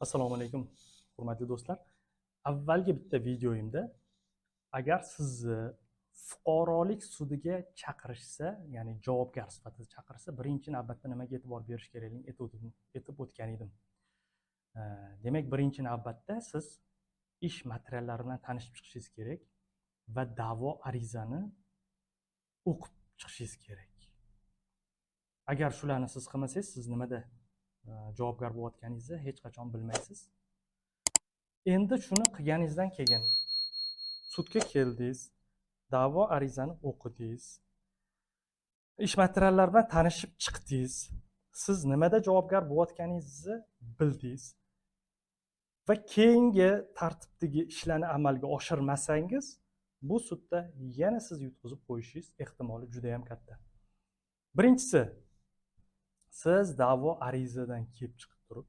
Assalomu alaykum, hurmatli do'stlar. Avvalgi bitta videoyimda agar sizni fuqarolik sudiga chaqirishsa, ya'ni javobgar sifatida chaqirsa, birinchi navbatda nimaga e'tibor berish kerakligini aytib o'tgan edim. Demak, birinchi navbatda siz ish materiallari bilan tanishib chiqishingiz kerak va da'vo arizani o'qib chiqishingiz kerak. Agar shularni siz qilmasangiz, siz nimada javobgar bo'layotganingizni hech qachon bilmaysiz. Endi shuni qilganingizdan keyin sudga keldingiz, da'vo arizani o'qidingiz, ish materiallari bilan tanishib chiqdingiz, siz nimada javobgar bo'layotganingizni bildingiz va keyingi tartibdagi ishlarni amalga oshirmasangiz, bu sudda yana siz yutqizib qo'yishingiz ehtimoli juda ham katta. Birinchisi, siz da'vo arizadan kelib chiqib turib,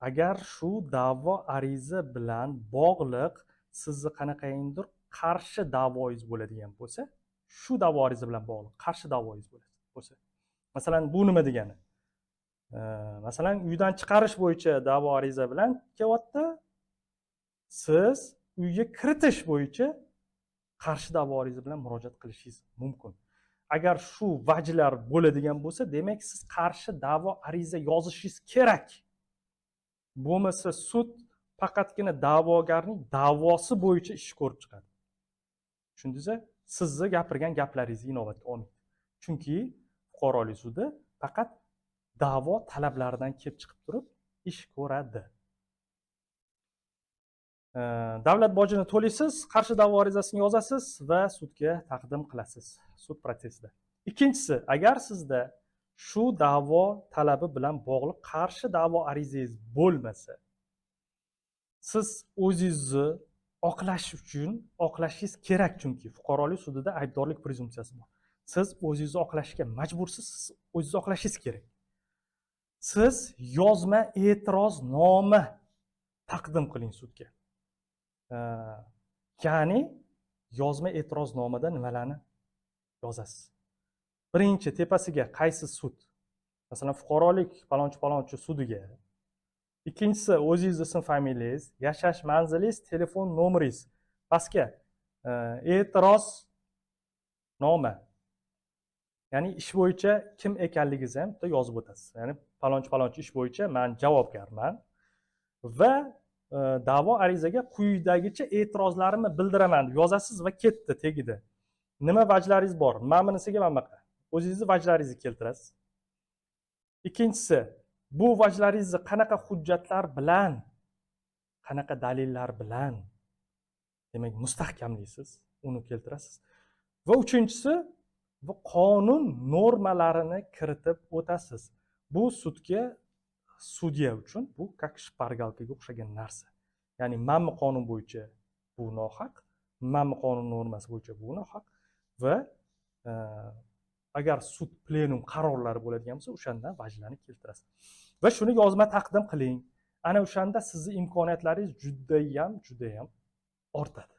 agar shu da'vo ariza bilan bog'liq sizni qanaqangidir qarshi da'voyingiz bo'ladigan bo'lsa, shu da'vo ariza bilan bog'liq qarshi da'voyingiz bo'lsa, masalan, bu nima degani? Masalan, uydan chiqarish bo'yicha da'vo ariza bilan kelyapti, siz uyga kiritish bo'yicha qarshi da'vo ariza bilan murojaat qilishingiz mumkin. Agar shu vajlar bo'ladigan bo'lsa, demak siz qarshi da'vo ariza yozishingiz kerak. Bo'lmasa sud faqatgina da'vogarning da'vosi bo'yicha ish ko'rib chiqadi. Tushundingizmi? Sizni gapirgan gaplaringizni inobatga olmaydi. Chunki fuqarolik sudi faqat da'vo talablaridan kelib chiqib turib ish ko'radi. Davlat bojini to'laysiz, qarshi da'vo arizasini yozasiz va sudga taqdim qilasiz sud protsessida. Ikkinchisi, agar sizda shu da'vo talabi bilan bog'liq qarshi da'vo arizangiz bo'lmasa, siz o'zingizni oqlash uchun oqlashingiz kerak, chunki fuqarolik sudida aybdorlik prezumpsiyasi bor. Siz o'zingizni oqlashga majbursiz, siz o'zingizni oqlashingiz kerak. Siz yozma e'tiroznoma taqdim qiling sudga. Ya'ni yozma e'tiroznomada nimalarni yozasiz? Birinchi, tepasiga qaysi sud? Masalan, fuqarolik palonchi sudiga. Ikkinchisi, o'zingiz ism familiyangiz, yashash manzilingiz, telefon nomeringiz. Pastga e'tiroznoma. Ya'ni ish bo'yicha kim ekanligingizni ham bitta yozib o'tasiz. Ya'ni palonchi ish bo'yicha men javobgarman va da'vo arizaga quyidagicha e'tirozlarimni bildiraman deb yozasiz va ketdi tegida. Nima vajlaringiz bor? Men bunisiga bunaqa. O'zingizni vajlaringizni keltirasiz. Ikkinchisi, bu vajlaringizni qanaqa hujjatlar bilan, qanaqa dalillar bilan, demak, mustahkamlaysiz, uni keltirasiz. Va uchinchisi, bu qonun normalarini kiritib o'tasiz. Bu sudya uchun bu как shpargalkaga o'xshagan narsa. Ya'ni mana qonun bo'yicha bu nohaq, mana qonun normasi bo'yicha bu nohaq va agar sud plenum qarorlari bo'ladigan bo'lsa, o'shanda vajlarni keltirasiz. Va shuni yozma taqdim qiling. Ana o'shanda sizning imkoniyatlaringiz juda ham ortadi.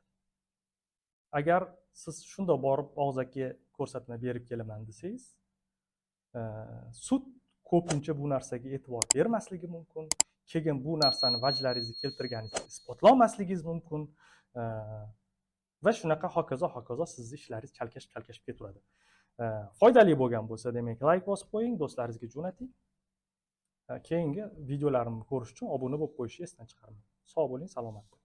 Agar siz shunda borib og'zaki ko'rsatma berib kelaman desangiz, sud ko'pincha bu narsaga e'tibor bermasligi mumkin. Keyin bu narsani vajlaringizni keltirganingizni isbotlamasligingiz mumkin. Va shunaqa hokazo sizning ishlaringiz chalkashib ketaveradi. Foydali bo'lgan bo'lsa, demak, like bosib qo'ying, do'stlaringizga jo'nating. Keyingi videolarimni ko'rish uchun obuna bo'lib qo'yishni esdan chiqarmang. Sog' bo'ling, salomat bo'ling.